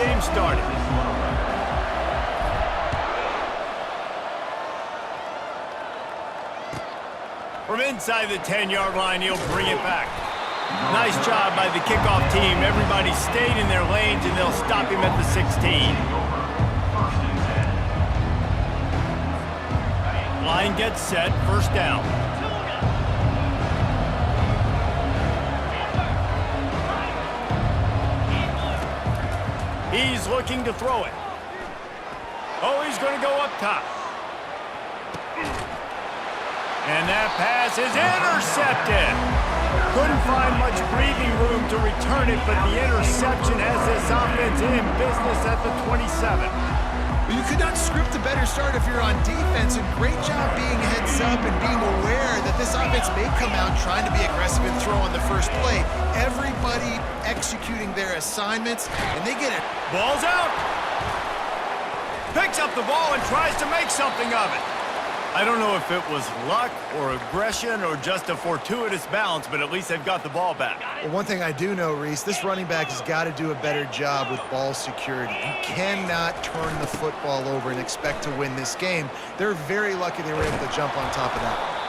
game started. From inside the 10-yard line, he'll bring it back. Nice job by the kickoff team. Everybody stayed in their lanes, and they'll stop him at the 16. Line gets set, first down. He's looking to throw it. Oh, he's going to go up top. And that pass is intercepted. Couldn't find much breathing room to return it, but the interception has this offense in business at the 27. You could not script a better start if you're on defense, and great job being heads up and being aware that this offense may come out trying to be aggressive and throw on the first play. Everybody executing their assignments, and they get it. Ball's out. Picks up the ball and tries to make something of it. I don't know if it was luck or aggression or just a fortuitous bounce, but at least they've got the ball back. Well, one thing I do know, Reese, this running back has got to do a better job with ball security. You cannot turn the football over and expect to win this game. They're very lucky they were able to jump on top of that.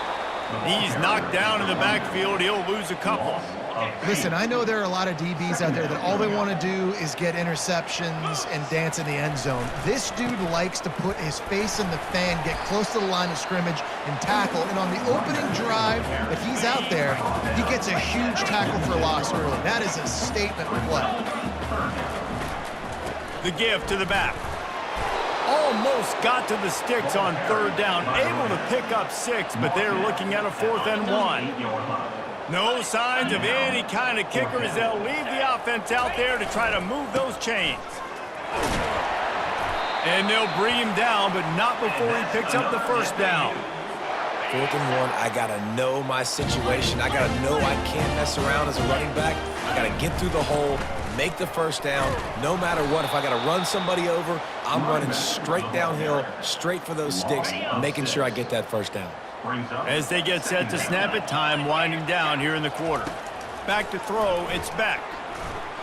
He's knocked down in the backfield. He'll lose a couple. Listen, I know there are a lot of DBs out there that all they want to do is get interceptions and dance in the end zone. This dude likes to put his face in the fan, get close to the line of scrimmage, and tackle. And on the opening drive that he's out there, he gets a huge tackle for loss early. That is a statement play. The give to the back. Almost got to the sticks on third down. Able to pick up 6, but they're looking at a 4th and 1. No signs of any kind of kicker as they'll leave the offense out there to try to move those chains. And they'll bring him down, but not before he picks up the first down. 4th and 1, I got to know my situation. I got to know I can't mess around as a running back. I got to get through the hole, make the first down. No matter what, if I got to run somebody over, I'm running straight downhill, straight for those sticks, making sure I get that first down. As they get set to snap it, time winding down here in the quarter. Back to throw, it's Beck.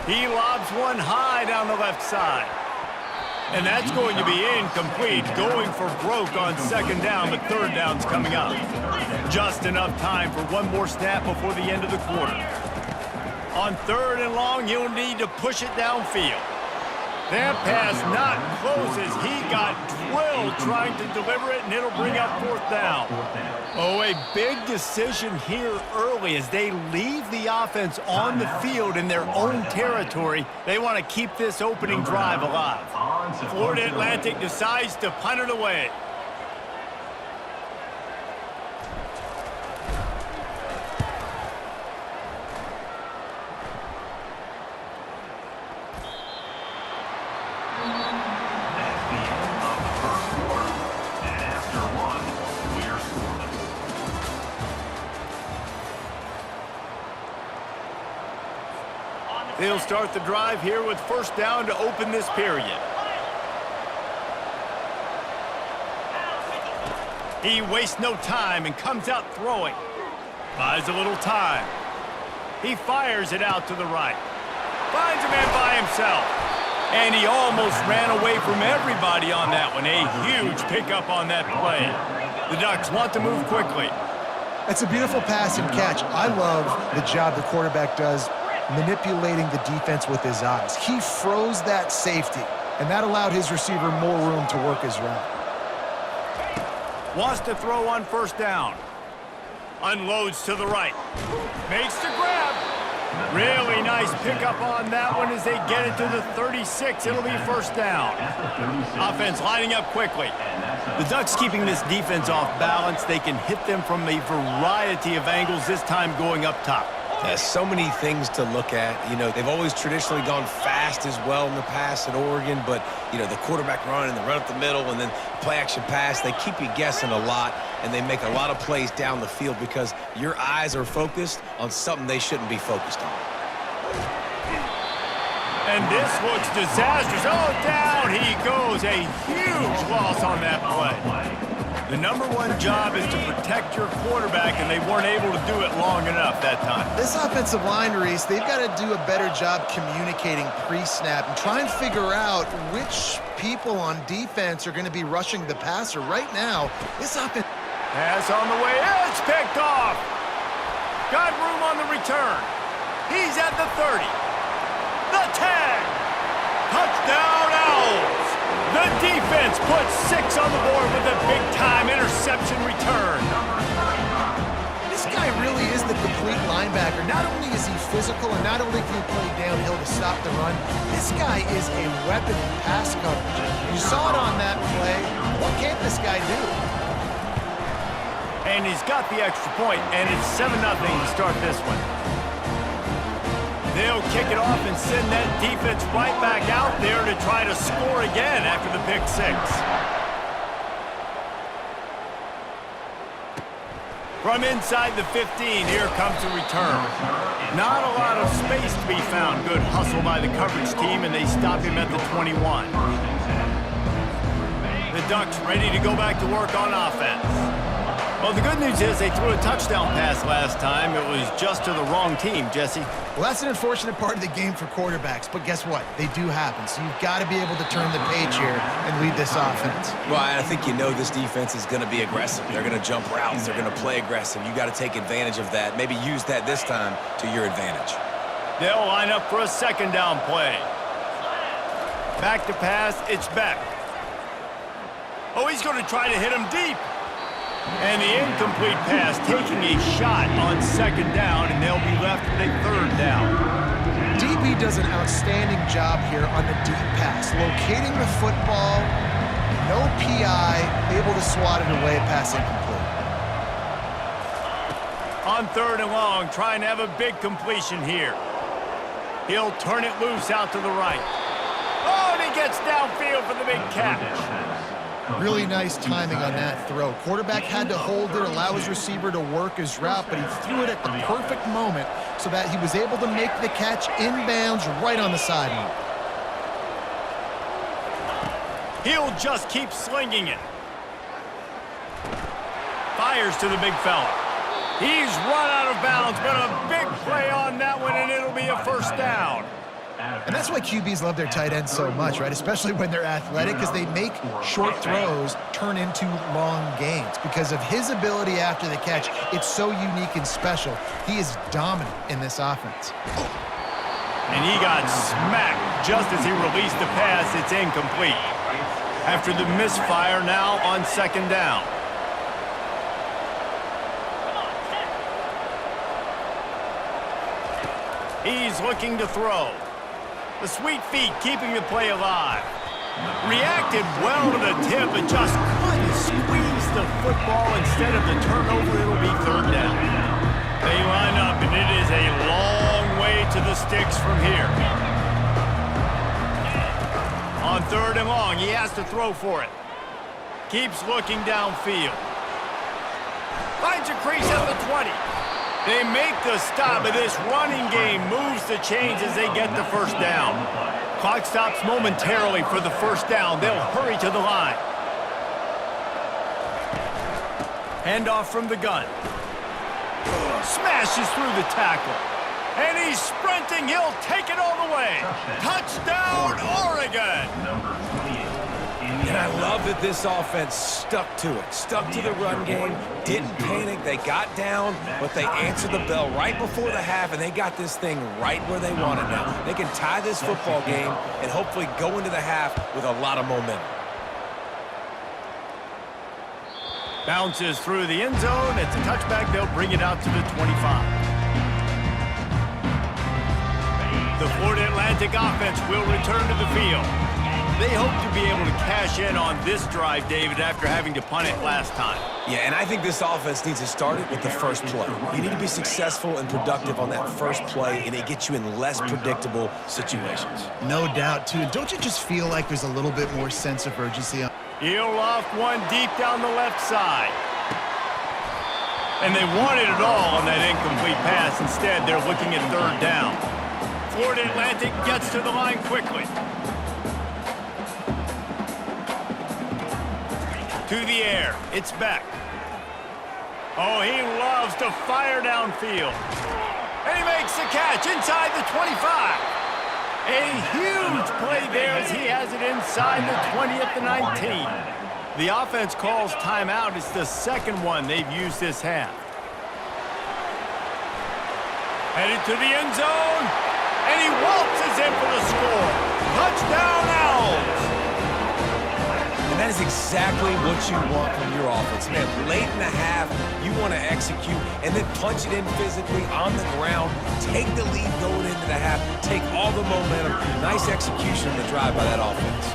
He lobs one high down the left side. And that's going to be incomplete, going for broke on second down, but third down's coming up. Just enough time for one more snap before the end of the quarter. On third and long, he'll need to push it downfield. That pass not close as he got drilled trying to deliver it, and it'll bring up 4th down. Oh, a big decision here early as they leave the offense on the field in their own territory. They want to keep this opening drive alive. Florida Atlantic decides to punt it away. They'll start the drive here with first down to open this period. He wastes no time and comes out throwing. Buys a little time. He fires it out to the right. Finds a man by himself. And he almost ran away from everybody on that one. A huge pickup on that play. The Ducks want to move quickly. That's a beautiful pass and catch. I love the job the quarterback does manipulating the defense with his eyes. He froze that safety, and that allowed his receiver more room to work his route. Wants to throw on first down. Unloads to the right. Makes the grab. Really nice pickup on that one as they get it to the 36. It'll be first down. Offense lining up quickly. The Ducks keeping this defense off balance. They can hit them from a variety of angles, this time going up top. There's so many things to look at. You know, they've always traditionally gone fast as well in the past at Oregon, but, you know, the quarterback run and the run up the middle and then play action pass, they keep you guessing a lot, and they make a lot of plays down the field because your eyes are focused on something they shouldn't be focused on. And this looks disastrous. Oh, down he goes. A huge loss on that play. The number one job is to protect your quarterback, and they weren't able to do it long enough that time. This offensive line, Reese, they've got to do a better job communicating pre-snap and try and figure out which people on defense are going to be rushing the passer. Right now, this offense... Pass on the way. It's picked off. Got room on the return. He's at the 30. The 10. Touchdown Owls. The defense puts 6 on the board with a big-time interception return. This guy really is the complete linebacker. Not only is he physical and not only can he play downhill to stop the run, this guy is a weapon in pass coverage. You saw it on that play. What can't this guy do? And he's got the extra point, and it's 7-0 to start this one. They'll kick it off and send that defense right back out there to try to score again after the pick 6. From inside the 15, here comes the return. Not a lot of space to be found. Good hustle by the coverage team, and they stop him at the 21. The Ducks ready to go back to work on offense. Well, the good news is they threw a touchdown pass last time. It was just to the wrong team, Jesse. Well, that's an unfortunate part of the game for quarterbacks, but guess what? They do happen, so you've got to be able to turn the page here and lead this offense. Well, I think you know this defense is going to be aggressive. They're going to jump routes. They're going to play aggressive. You got to take advantage of that. Maybe use that this time to your advantage. They'll line up for a second down play. Back to pass, it's Beck. Oh, he's going to try to hit him deep. And the incomplete pass taking a shot on second down, and they'll be left with a third down. DB does an outstanding job here on the deep pass, locating the football, no PI, able to swat it away, pass incomplete. On 3rd and long, trying to have a big completion here. He'll turn it loose out to the right. Oh, and he gets downfield for the big catch. Really nice timing on that throw. Quarterback had to hold it, allow his receiver to work his route, but he threw it at the perfect moment so that he was able to make the catch inbounds right on the sideline. He'll just keep slinging it. Fires to the big fella. He's run out of bounds, but a big play on that one, and it'll be a first down. And that's why QBs love their tight ends so much, right? Especially when they're athletic, because they make short throws turn into long gains. Because of his ability after the catch, it's so unique and special. He is dominant in this offense. And he got smacked just as he released the pass. It's incomplete. After the misfire, now on second down. He's looking to throw. The sweet feet keeping the play alive. Reacted well to the tip, but just couldn't squeeze the football. Instead of the turnover, it'll be third down. They line up, and it is a long way to the sticks from here. On 3rd and long, he has to throw for it. Keeps looking downfield. Finds a crease at the 20. They make the stop, but this running game moves the chains as they get the first down. Clock stops momentarily for the first down. They'll hurry to the line. Handoff from the gun. Smashes through the tackle. And he's sprinting. He'll take it all the way. Touchdown, Oregon! And I love that this offense stuck to it, stuck to the run game, didn't panic. They got down, but they answered the bell right before the half, and they got this thing right where they want it now. They can tie this football game and hopefully go into the half with a lot of momentum. Bounces through the end zone. It's a touchback. They'll bring it out to the 25. The Florida Atlantic offense will return to the field. They hope to be able to cash in on this drive, David, after having to punt it last time. Yeah, and I think this offense needs to start it with the first play. You need to be successful and productive on that first play, and it gets you in less predictable situations. No doubt, too. Don't you just feel like there's a little bit more sense of urgency? He'll loft one deep down the left side. And they wanted it all on that incomplete pass. Instead, they're looking at third down. Florida Atlantic gets to the line quickly. To the air, it's Beck. Oh, he loves to fire downfield. And he makes the catch inside the 25. A huge play there as he has it inside the 20 at the 19. The offense calls timeout. It's the second one they've used this half. Headed to the end zone, and he waltzes in for the score. Touchdown, Owls! And that is exactly what you want from your offense, man. Late in the half, you want to execute and then punch it in physically on the ground, take the lead going into the half, take all the momentum. Nice execution on the drive by that offense.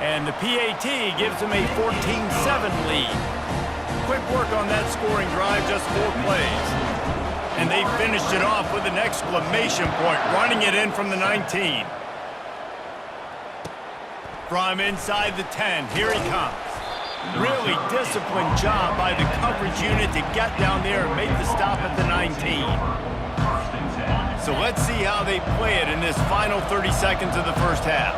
And the PAT gives them a 14-7 lead. Quick work on that scoring drive, just 4 plays. And they finished it off with an exclamation point, running it in from the 19. From inside the 10, here he comes. Really disciplined job by the coverage unit to get down there and make the stop at the 19. So let's see how they play it in this final 30 seconds of the first half.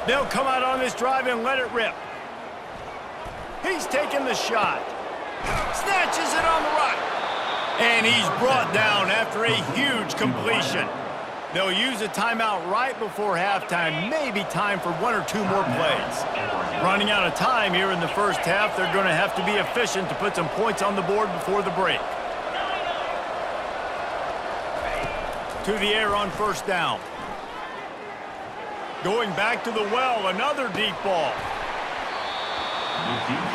They'll come out on this drive and let it rip. He's taking the shot. Snatches it on the right. And he's brought down after a huge completion. They'll use a timeout right before halftime. Maybe time for 1 or 2 more plays. Running out of time here in the first half. They're going to have to be efficient to put some points on the board before the break. To the air on first down. Going back to the well, another deep ball.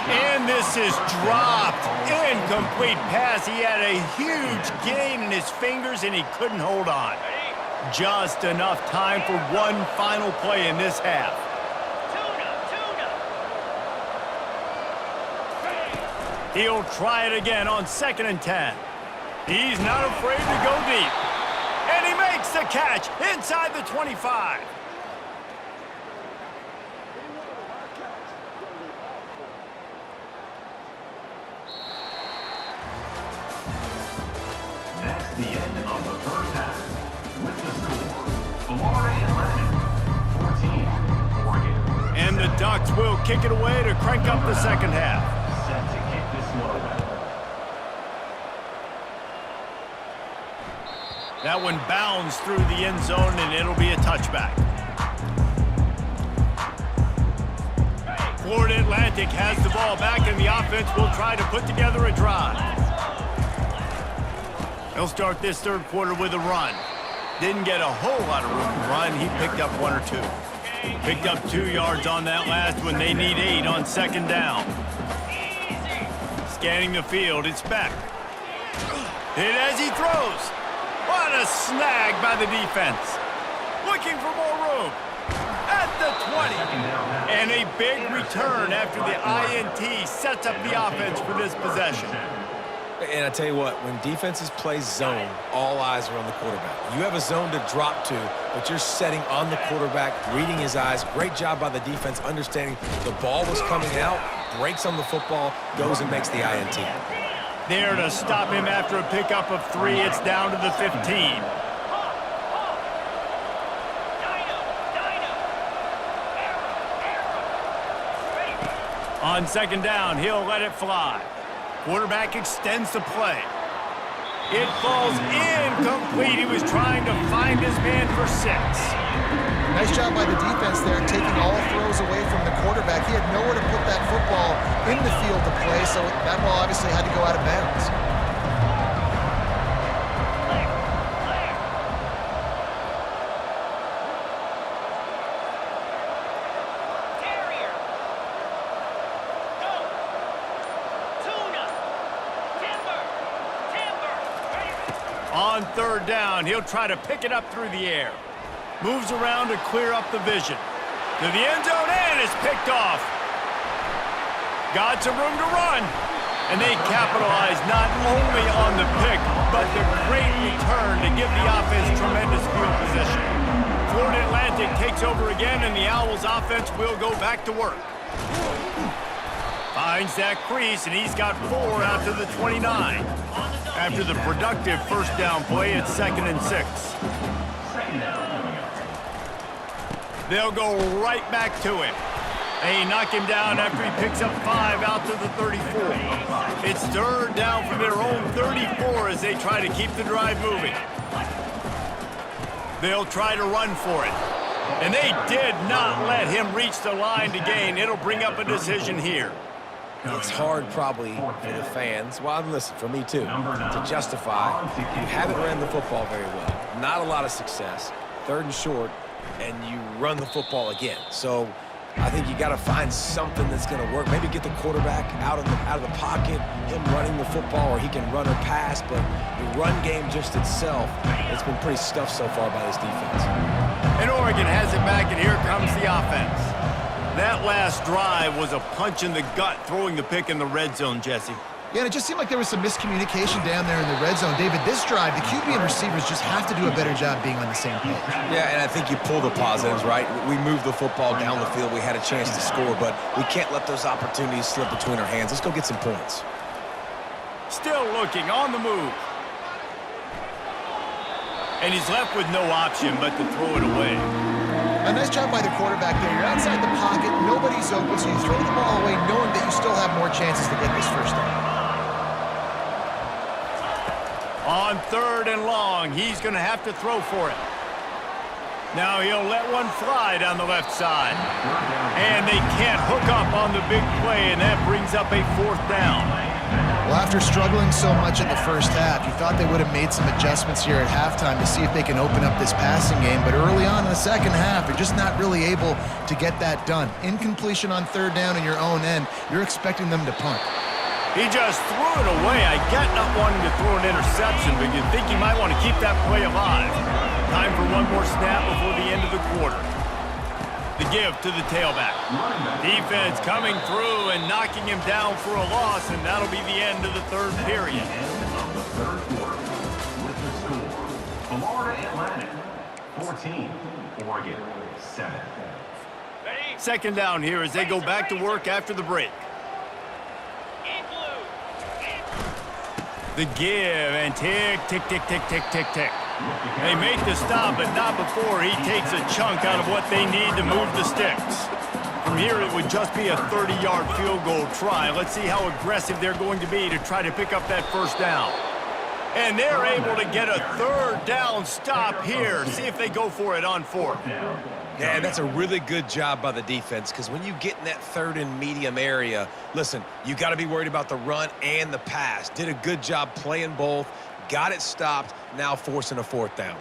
And this is dropped. Incomplete pass. He had a huge gain in his fingers, and he couldn't hold on. Just enough time for one final play in this half. He'll try it again on 2nd and 10. He's not afraid to go deep. And he makes the catch inside the 25. The end of the first half with the score, Florida Atlantic 14, Oregon. And the Ducks will kick it away to crank up the second half. Set to kick this one away. That one bounds through the end zone, and it'll be a touchback. Florida Atlantic has the ball back, and the offense will try to put together a drive. He'll start this third quarter with a run. Didn't get a whole lot of room to run. He picked up 1 or 2. Picked up 2 yards on that last one. They need 8 on 2nd down. Scanning the field, it's Beck. Hit as he throws. What a snag by the defense. Looking for more room. At the 20. And a big return after the INT sets up the offense for this possession. And I tell you what, when defenses play zone, all eyes are on the quarterback. You have a zone to drop to, but you're setting on the quarterback, reading his eyes. Great job by the defense, understanding the ball was coming out, breaks on the football, goes and makes the INT. There to stop him after a pickup of 3. It's down to the 15. On 2nd down, he'll let it fly. Quarterback extends the play. It falls incomplete. He was trying to find his man for 6. Nice job by the defense there, taking all throws away from the quarterback. He had nowhere to put that football in the field to play, so that ball obviously had to go out of bounds. On 3rd down, he'll try to pick it up through the air. Moves around to clear up the vision. To the end zone, and it's picked off. Got some room to run. And they capitalize not only on the pick, but the great return to give the offense tremendous field position. Florida Atlantic takes over again, and the Owls offense will go back to work. Finds that crease, and he's got 4 out to the 29. After the productive first down play, it's 2nd and 6. They'll go right back to him. They knock him down after he picks up 5 out to the 34. It's 3rd down from their own 34 as they try to keep the drive moving. They'll try to run for it. And they did not let him reach the line to gain. It'll bring up a decision here. It's hard probably for the fans, well, listen, for me too, to justify you haven't ran the football very well. Not a lot of success. 3rd and short, and you run the football again. So I think you got to find something that's going to work. Maybe get the quarterback out of the pocket, him running the football, or he can run or pass. But the run game just itself, it's been pretty stuffed so far by this defense. And Oregon has it back, and here comes the offense. That last drive was a punch in the gut, throwing the pick in the red zone, Jesse. Yeah, and it just seemed like there was some miscommunication down there in the red zone. David, this drive, the QB and receivers just have to do a better job being on the same page. Yeah, and I think you pull the positives, right? We moved the football down the field. We had a chance to score, but we can't let those opportunities slip between our hands. Let's go get some points. Still looking, on the move. And he's left with no option but to throw it away. A nice job by the quarterback there. You're outside the pocket, nobody's open, so you throw the ball away knowing that you still have more chances to get this first down. On 3rd and long, he's going to have to throw for it. Now he'll let one fly down the left side. And they can't hook up on the big play, and that brings up a 4th down. Well, after struggling so much in the first half, you thought they would have made some adjustments here at halftime to see if they can open up this passing game. But early on in the second half, they're just not really able to get that done. Incompletion on 3rd down in your own end, you're expecting them to punt. He just threw it away. I get not wanting to throw an interception, but you'd think he might want to keep that play alive. Time for one more snap before the end of the quarter. The give to the tailback. Defense coming through and knocking him down for a loss, and that'll be the end of the 3rd period. End of the 3rd quarter with the score. Florida Atlantic 14, Oregon 7. 2nd down here as they go back to work after the break. The give, and tick, tick, tick, tick, tick, tick, tick. They make the stop, but not before he takes a chunk out of what they need to move the sticks. From here, it would just be a 30-yard field goal try. Let's see how aggressive they're going to be to try to pick up that first down. And they're able to get a 3rd down stop here. See if they go for it on 4th. Yeah, that's a really good job by the defense, because when you get in that 3rd and medium area, listen, you got to be worried about the run and the pass. Did a good job playing both, got it stopped, now forcing a 4th down.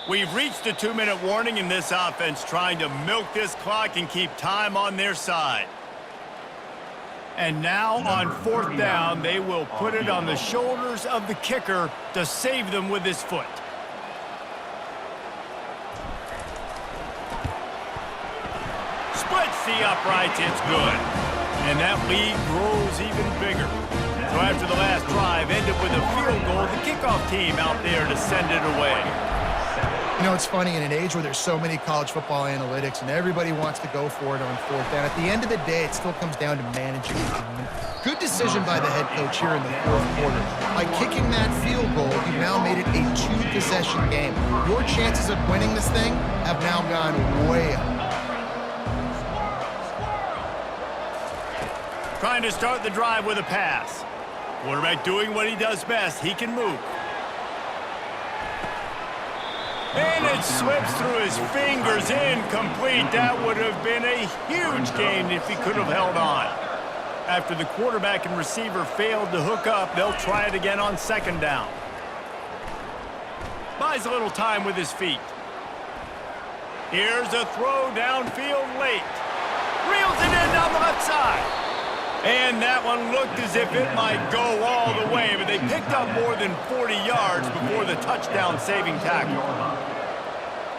We've reached a 2-minute warning in this offense, trying to milk this clock and keep time on their side. And now on 4th down, they will put it on the shoulders of the kicker to save them with his foot. Splits the uprights, it's good. And that lead grows even bigger. So after the last drive ended with a field goal, the kickoff team out there to send it away. You know, it's funny, in an age where there's so many college football analytics and everybody wants to go for it on 4th down, at the end of the day, it still comes down to managing the game. Good decision by the head coach here in the 4th quarter. By kicking that field goal, you've now made it a 2-possession game. Your chances of winning this thing have now gone way up. Trying to start the drive with a pass. Quarterback doing what he does best. He can move. And it slips through his fingers, incomplete. That would have been a huge gain if he could have held on. After the quarterback and receiver failed to hook up, they'll try it again on 2nd down. Buys a little time with his feet. Here's a throw downfield late. Reels it in down the left side. And that one looked as if it might go all the way, but they picked up more than 40 yards before the touchdown-saving tackle.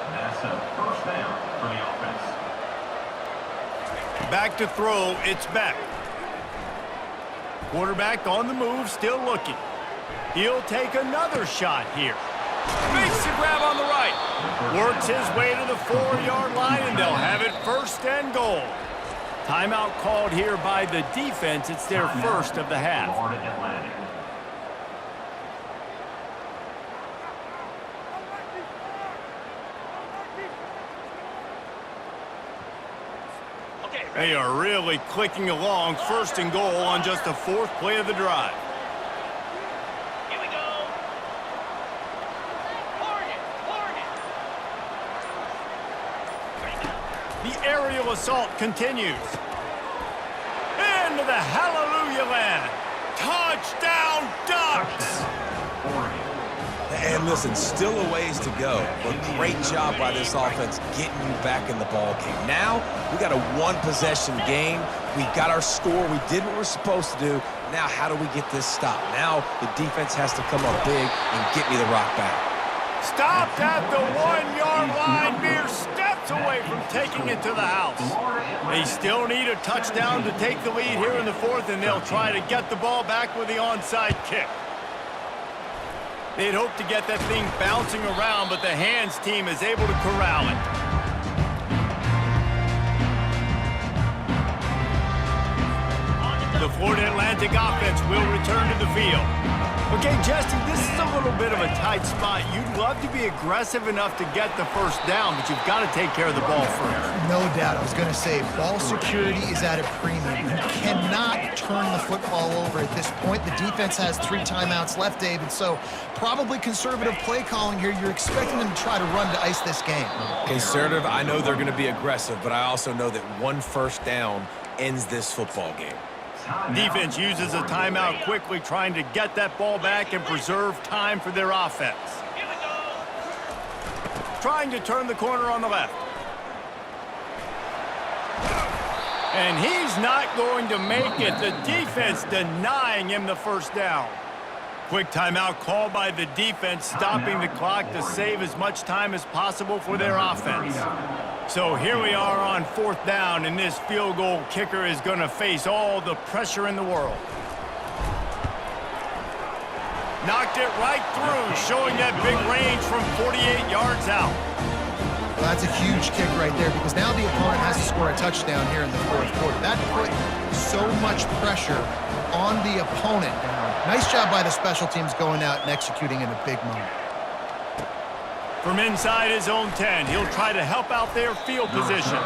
That's a 1st down for the offense. Back to throw, it's Beck. Quarterback on the move, still looking. He'll take another shot here. Makes it grab on the right. Works his way to the 4-yard line, and they'll have it first and goal. Timeout called here by the defense. It's their first of the half. Florida Atlantic. They are really clicking along, first and goal on just the 4th play of the drive. Here we go. The aerial assault continues. Into the hallelujah land. Touchdown, Ducks! Oregon. And listen, still a ways to go, but great job by this offense getting you back in the ball game. Now, we got a one-possession game. We got our score. We did what we're supposed to do. Now, how do we get this stopped? Now, the defense has to come up big and get me the rock back. Stopped at the 1-yard line, mere steps away from taking it to the house. They still need a touchdown to take the lead here in the 4th, and they'll try to get the ball back with the onside kick. They'd hoped to get that thing bouncing around, but the hands team is able to corral it. The Florida Atlantic offense will return to the field. Okay, Jesse, this is a little bit of a tight spot. You'd love to be aggressive enough to get the first down, but you've got to take care of the ball first. No doubt. I was going to say, ball security is at a premium. You cannot turn the football over at this point. The defense has 3 timeouts left, David, so probably conservative play calling here. You're expecting them to try to run to ice this game. Conservative, I know they're going to be aggressive, but I also know that one first down ends this football game. Defense uses a timeout quickly, trying to get that ball back and preserve time for their offense. Here we go. Trying to turn the corner on the left. And he's not going to make it. The defense denying him the first down. Quick timeout called by the defense, stopping the clock to save as much time as possible for their offense. So here we are on 4th down, and this field goal kicker is going to face all the pressure in the world. Knocked it right through, showing that big range from 48 yards out. Well, that's a huge kick right there, because now the opponent has to score a touchdown here in the 4th quarter. That put so much pressure on the opponent. Nice job by the special teams going out and executing in a big moment. From inside his own 10, he'll try to help out their field position.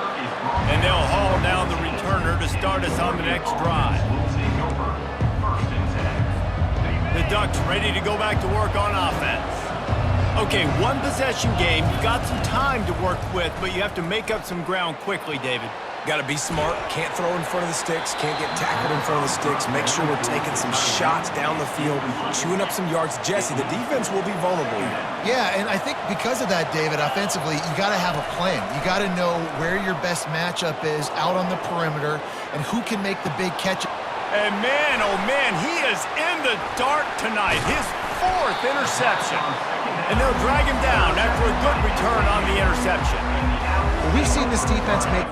And they'll haul down the returner to start us on the next drive. The Ducks ready to go back to work on offense. Okay, one possession game. You've got some time to work with, but you have to make up some ground quickly, David. Got to be smart. Can't throw in front of the sticks. Can't get tackled in front of the sticks. Make sure we're taking some shots down the field, chewing up some yards. Jesse, the defense will be vulnerable here. Yeah, and I think because of that, David, offensively, you got to have a plan. You got to know where your best matchup is out on the perimeter and who can make the big catch. And man, oh man, he is in the dark tonight. His 4th interception. And they'll drag him down after a good return on the interception. We've seen this defense make